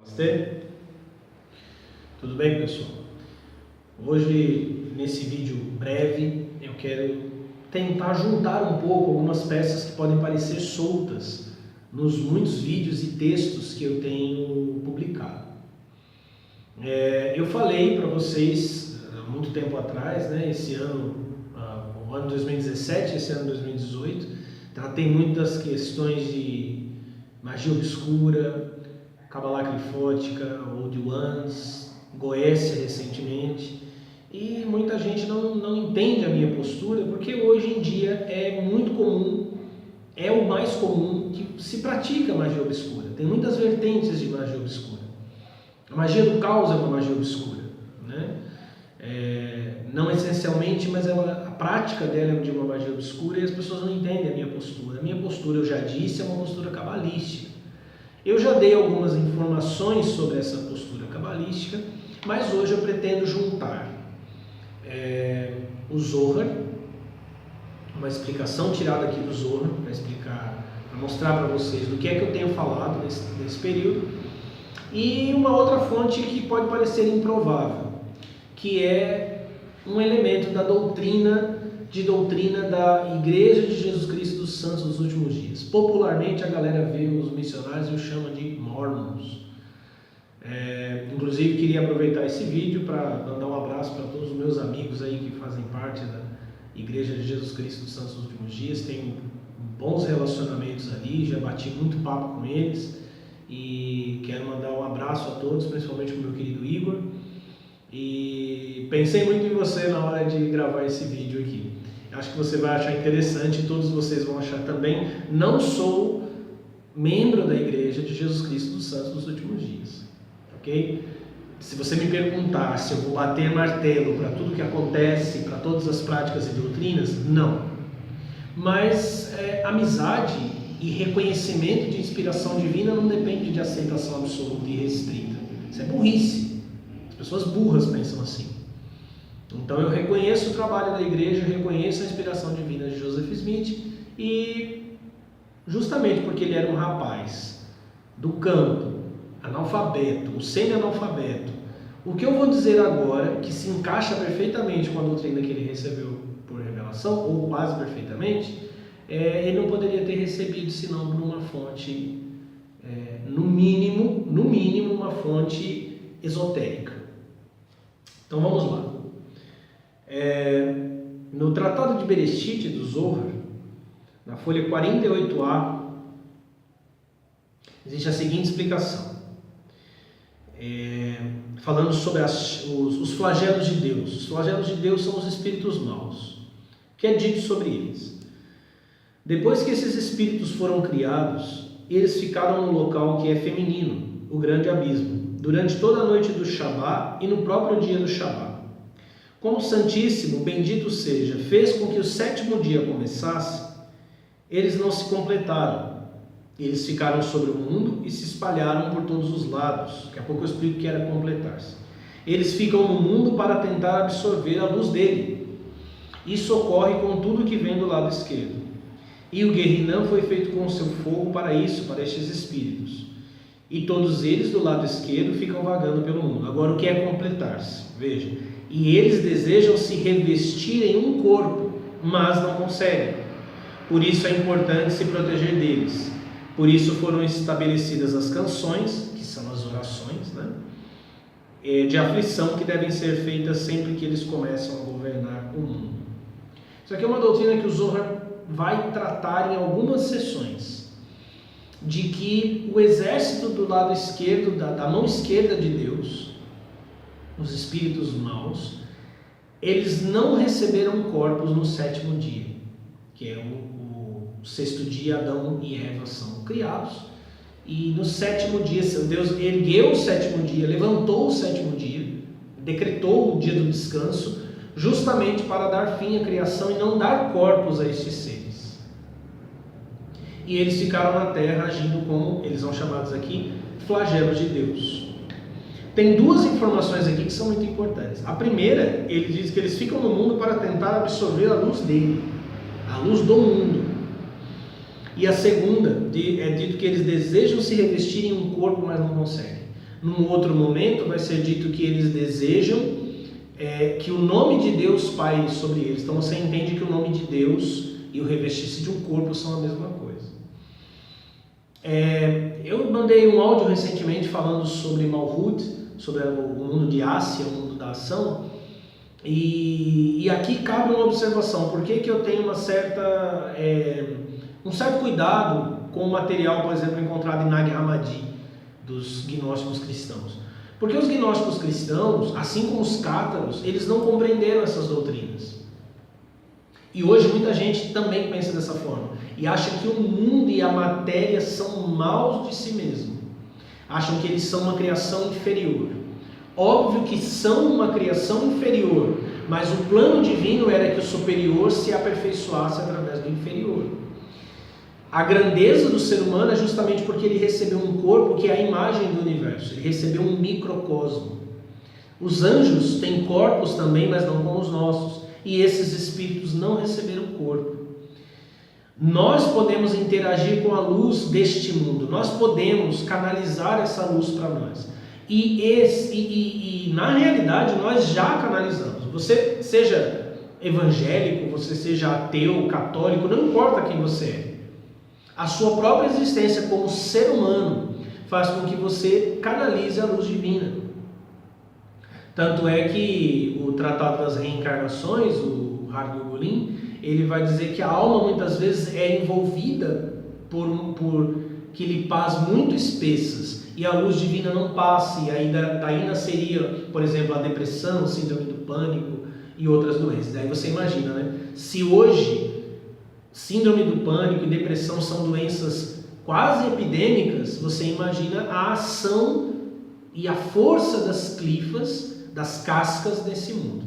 Namastê. Tudo bem, pessoal? Hoje, nesse vídeo breve, eu quero tentar juntar um pouco algumas peças que podem parecer soltas nos muitos vídeos e textos que eu tenho publicado. Eu falei para vocês há muito tempo atrás, esse ano, o ano 2017, esse ano 2018, tratei muitas questões de magia obscura, Cabalá Crifótica, Old Ones, Goécia recentemente, e muita gente não entende a minha postura, porque hoje em dia é muito comum, é o mais comum que se pratica magia obscura. Tem muitas vertentes de magia obscura. A magia do caos é uma magia obscura, né? Não essencialmente, mas a prática dela é de uma magia obscura e as pessoas não entendem a minha postura. A minha postura, eu já disse, é uma postura cabalística. Eu já dei algumas informações sobre essa postura cabalística, mas hoje eu pretendo juntar o Zohar, uma explicação tirada aqui do Zohar, para mostrar para vocês do que é que eu tenho falado nesse período, e uma outra fonte que pode parecer improvável, que é um elemento da doutrina da Igreja de Jesus Cristo dos Santos dos Últimos Dias. Popularmente a galera vê os missionários e os chama de Mormons. Inclusive queria aproveitar esse vídeo para mandar um abraço para todos os meus amigos aí que fazem parte da Igreja de Jesus Cristo dos Santos dos Últimos Dias. Tenho bons relacionamentos ali, já bati muito papo com eles e quero mandar um abraço a todos, principalmente para o meu querido Igor. E pensei muito em você na hora de gravar esse vídeo aqui. Acho que você vai achar interessante e todos vocês vão achar também. Não sou membro da Igreja de Jesus Cristo dos Santos dos Últimos Dias, ok? Se você me perguntar se eu vou bater martelo para tudo que acontece, para todas as práticas e doutrinas, não. Mas amizade e reconhecimento de inspiração divina não depende de aceitação absoluta e restrita. Isso é burrice. As pessoas burras pensam assim. Então eu reconheço o trabalho da igreja, reconheço a inspiração divina de Joseph Smith e justamente porque ele era um rapaz do campo, analfabeto, ou semi-analfabeto, o que eu vou dizer agora, que se encaixa perfeitamente com a doutrina que ele recebeu por revelação, ou quase perfeitamente, ele não poderia ter recebido senão por uma fonte, no mínimo uma fonte esotérica. Então vamos lá. No Tratado de Bereshit do Zohar, na folha 48a, existe a seguinte explicação, falando sobre os flagelos de Deus. Os flagelos de Deus são os espíritos maus. O que é dito sobre eles? Depois que esses espíritos foram criados, eles ficaram no local que é feminino, o grande abismo, durante toda a noite do Shabá e no próprio dia do Shabá. Como o Santíssimo, bendito seja, fez com que o sétimo dia começasse, eles não se completaram. Eles ficaram sobre o mundo e se espalharam por todos os lados. Daqui a pouco eu explico o que era completar-se. Eles ficam no mundo para tentar absorver a luz dele. Isso ocorre com tudo que vem do lado esquerdo. E o Guerrinã foi feito com o seu fogo para isso, para estes espíritos. E todos eles do lado esquerdo ficam vagando pelo mundo. Agora o que é completar-se? Veja. E eles desejam se revestir em um corpo, mas não conseguem. Por isso é importante se proteger deles. Por isso foram estabelecidas as canções, que são as orações, de aflição que devem ser feitas sempre que eles começam a governar o mundo. Isso aqui é uma doutrina que o Zohar vai tratar em algumas sessões, de que o exército do lado esquerdo, da mão esquerda de Deus, os espíritos maus, eles não receberam corpos no sétimo dia, que é o sexto dia Adão e Eva são criados, e no sétimo dia, Deus ergueu o sétimo dia, levantou o sétimo dia, decretou o dia do descanso, justamente para dar fim à criação e não dar corpos a estes seres. E eles ficaram na terra agindo como, eles são chamados aqui, flagelos de Deus. Tem duas informações aqui que são muito importantes. A primeira, ele diz que eles ficam no mundo para tentar absorver a luz dele, a luz do mundo. E a segunda, é dito que eles desejam se revestir em um corpo, mas não conseguem. Num outro momento vai ser dito que eles desejam que o nome de Deus paire sobre eles. Então você entende que o nome de Deus e o revestir-se de um corpo são a mesma coisa. Eu mandei um áudio recentemente falando sobre Malhut, sobre o mundo de Ásia, o mundo da ação, e aqui cabe uma observação. Por que eu tenho um certo cuidado com o material, por exemplo, encontrado em Nag Hammadi, dos gnósticos cristãos? Porque os gnósticos cristãos, assim como os cátaros, eles não compreenderam essas doutrinas. E hoje muita gente também pensa dessa forma. E acha que o mundo e a matéria são maus de si mesmo. Acham que eles são uma criação inferior. Óbvio que são uma criação inferior, mas o plano divino era que o superior se aperfeiçoasse através do inferior. A grandeza do ser humano é justamente porque ele recebeu um corpo que é a imagem do universo. Ele recebeu um microcosmo. Os anjos têm corpos também, mas não como os nossos. E esses espíritos não receberam corpo. Nós podemos interagir com a luz deste mundo. Nós podemos canalizar essa luz para nós. E na realidade nós já canalizamos. Você seja evangélico, você seja ateu, católico, não importa quem você é. A sua própria existência como ser humano faz com que você canalize a luz divina. Tanto é que o Tratado das Reencarnações, o Hargulin, ele vai dizer que a alma muitas vezes é envolvida por quilipás muito espessas e a luz divina não passa, e aí daí nasceria, por exemplo, a depressão, síndrome do pânico e outras doenças. Daí você imagina, né? Se hoje síndrome do pânico e depressão são doenças quase epidêmicas, você imagina a ação e a força das clifas, das cascas desse mundo.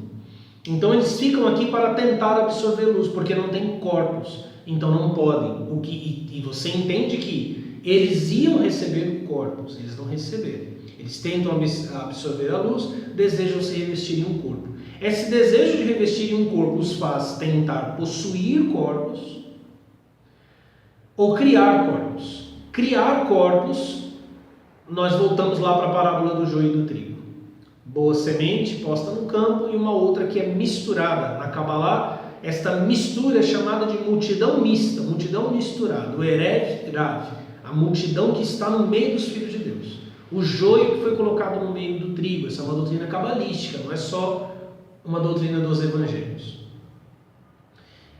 Então eles ficam aqui para tentar absorver luz, porque não tem corpos, então não podem. E você entende que eles iam receber corpos, eles não receberam. Eles tentam absorver a luz, desejam se revestir em um corpo. Esse desejo de revestir em um corpo os faz tentar possuir corpos ou criar corpos. Criar corpos, nós voltamos lá para a parábola do joio e do trigo. Boa semente posta no campo e uma outra que é misturada. Na Kabbalah, esta mistura é chamada de multidão mista, multidão misturada, o Erev Rav, a multidão que está no meio dos filhos de Deus. O joio que foi colocado no meio do trigo, essa é uma doutrina cabalística, não é só uma doutrina dos evangelhos.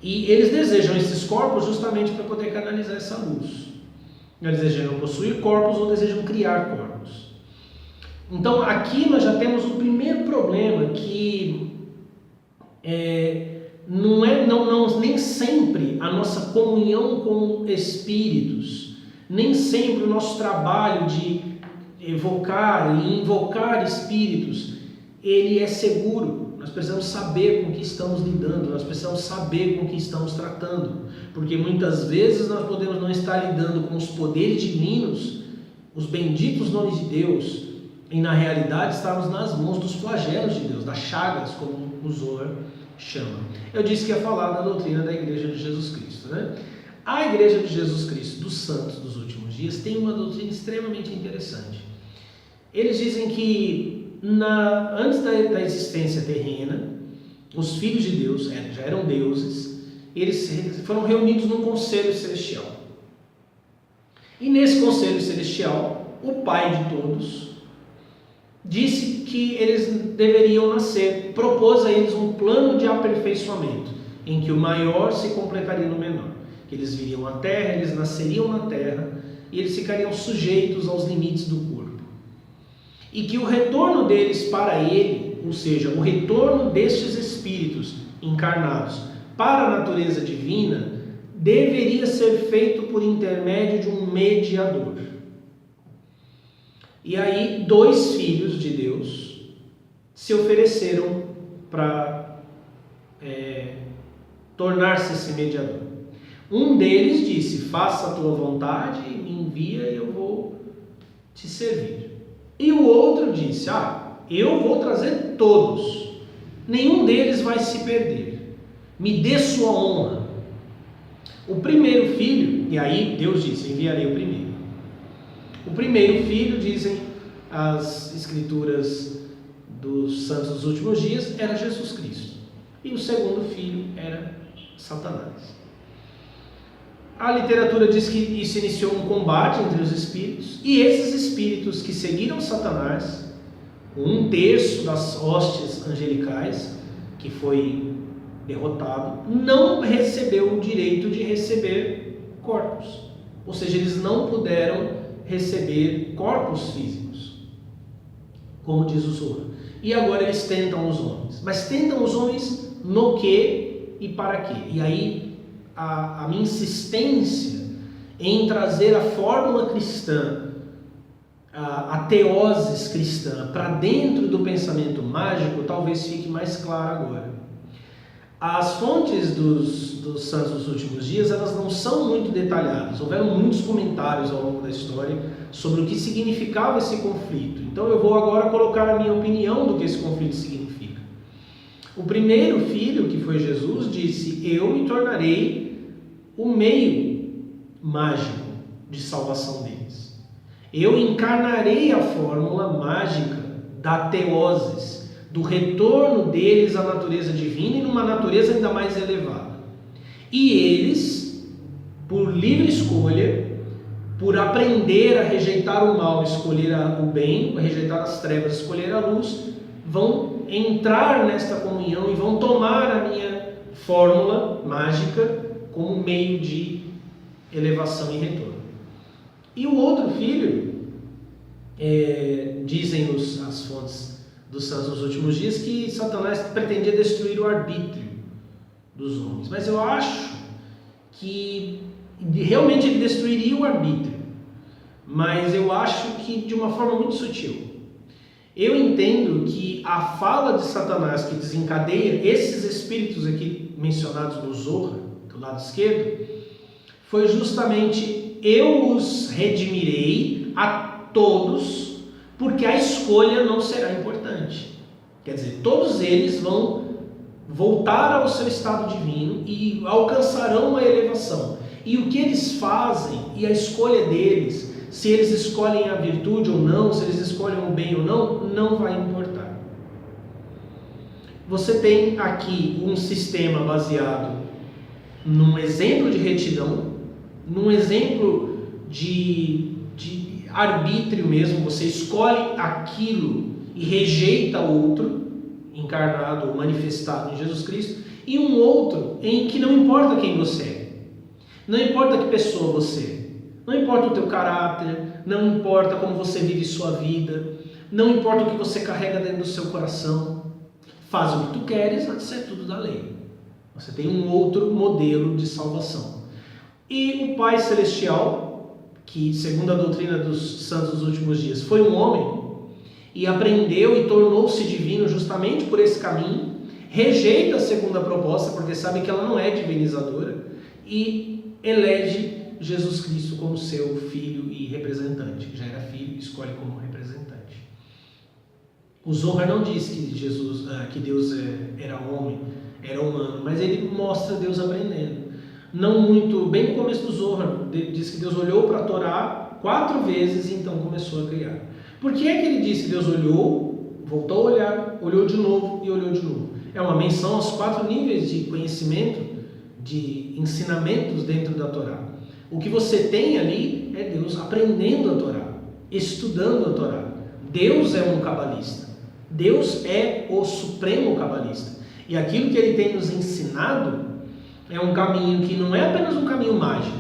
E eles desejam esses corpos justamente para poder canalizar essa luz. Eles desejam possuir corpos ou desejam criar corpos. Então aqui nós já temos o primeiro problema, que nem sempre a nossa comunhão com espíritos, nem sempre o nosso trabalho de evocar e invocar espíritos, ele é seguro. Nós precisamos saber com o que estamos lidando, nós precisamos saber com o que estamos tratando, porque muitas vezes nós podemos não estar lidando com os poderes divinos, os benditos nomes de Deus, e na realidade estarmos nas mãos dos flagelos de Deus, das chagas, como o Zohar chama. Eu disse que ia falar da doutrina da Igreja de Jesus Cristo, né? A Igreja de Jesus Cristo dos Santos dos Últimos Dias tem uma doutrina extremamente interessante. Eles dizem que antes da existência terrena, os filhos de Deus já eram deuses, eles foram reunidos num conselho celestial. E nesse conselho celestial, o Pai de todos disse que eles deveriam nascer, propôs a eles um plano de aperfeiçoamento, em que o maior se completaria no menor, que eles viriam à terra, eles nasceriam na terra, e eles ficariam sujeitos aos limites do corpo. E que o retorno deles para ele, ou seja, o retorno destes espíritos encarnados para a natureza divina, deveria ser feito por intermédio de um mediador. E aí, 2 filhos de Deus se ofereceram para tornar-se esse mediador. Um deles disse: faça a tua vontade, me envia e eu vou te servir. E o outro disse: eu vou trazer todos, nenhum deles vai se perder, me dê sua honra. O primeiro filho, e aí Deus disse: enviarei o primeiro. O primeiro filho, dizem as escrituras dos santos dos últimos dias era Jesus Cristo. E o segundo filho era Satanás. A literatura diz que isso iniciou um combate entre os espíritos, e esses espíritos que seguiram Satanás, 1/3 das hostes angelicais, que foi derrotado, não recebeu o direito de receber corpos. Ou seja, eles não puderam receber corpos físicos, como diz o Zohar. E agora eles tentam os homens. Mas tentam os homens no que e para quê? E aí a minha insistência em trazer a fórmula cristã, a teoses cristã, para dentro do pensamento mágico, talvez fique mais claro agora. As fontes dos santos dos últimos dias, elas não são muito detalhadas. Houveram muitos comentários ao longo da história sobre o que significava esse conflito. Então eu vou agora colocar a minha opinião do que esse conflito significa. O primeiro filho, que foi Jesus, disse: eu me tornarei o meio mágico de salvação deles. Eu encarnarei a fórmula mágica da teoses, do retorno deles à natureza divina e numa natureza ainda mais elevada. E eles, por livre escolha, por aprender a rejeitar o mal, escolher o bem, a rejeitar as trevas, escolher a luz, vão entrar nesta comunhão e vão tomar a minha fórmula mágica como meio de elevação e retorno. E o outro filho, dizem as fontes dos santos dos últimos dias, que Satanás pretendia destruir o arbítrio dos homens. Mas eu acho que realmente ele destruiria o arbítrio, mas eu acho que de uma forma muito sutil. Eu entendo que a fala de Satanás que desencadeia esses espíritos aqui mencionados no Zohar, do lado esquerdo, foi justamente: eu os redimirei a todos, porque a escolha não será importante. Quer dizer, todos eles vão voltar ao seu estado divino e alcançarão uma elevação. E o que eles fazem e a escolha deles, se eles escolhem a virtude ou não, se eles escolhem o bem ou não, não vai importar. Você tem aqui um sistema baseado num exemplo de retidão, num exemplo de arbítrio mesmo. Você escolhe aquilo e rejeita o outro, encarnado ou manifestado em Jesus Cristo, e um outro em que não importa quem você é, não importa que pessoa você é, não importa o teu caráter, não importa como você vive sua vida, não importa o que você carrega dentro do seu coração, faz o que tu queres, vai ser tudo da lei. Você tem um outro modelo de salvação. E o Pai Celestial, que segundo a doutrina dos santos dos últimos dias foi um homem, e aprendeu e tornou-se divino justamente por esse caminho, rejeita a segunda proposta, porque sabe que ela não é divinizadora, e elege Jesus Cristo como seu filho e representante, que já era filho e escolhe como representante. O Zohar não diz que Deus era homem, era humano, mas ele mostra Deus aprendendo. Não muito, bem no começo do Zohar, diz que Deus olhou para a Torá 4 vezes e então começou a criar. Por que é que ele disse que Deus olhou, voltou a olhar, olhou de novo e olhou de novo? É uma menção aos 4 níveis de conhecimento, de ensinamentos dentro da Torá. O que você tem ali é Deus aprendendo a Torá, estudando a Torá. Deus é um cabalista. Deus é o supremo cabalista. E aquilo que ele tem nos ensinado é um caminho que não é apenas um caminho mágico.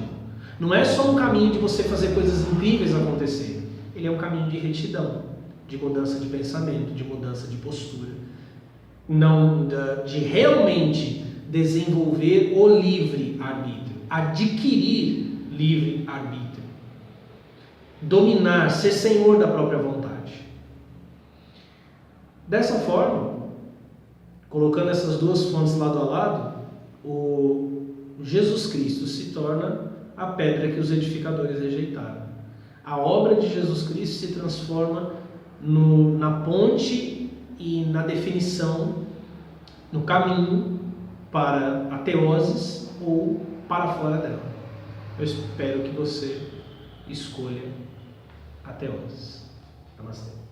Não é só um caminho de você fazer coisas incríveis acontecerem. Ele é um caminho de retidão, de mudança de pensamento, de mudança de postura. Não de realmente desenvolver o livre-arbítrio, adquirir livre-arbítrio, dominar, ser senhor da própria vontade. Dessa forma, colocando essas duas fontes lado a lado, o Jesus Cristo se torna a pedra que os edificadores rejeitaram. A obra de Jesus Cristo se transforma na ponte e na definição, no caminho para a teoses ou para fora dela. Eu espero que você escolha a teoses. Namastê.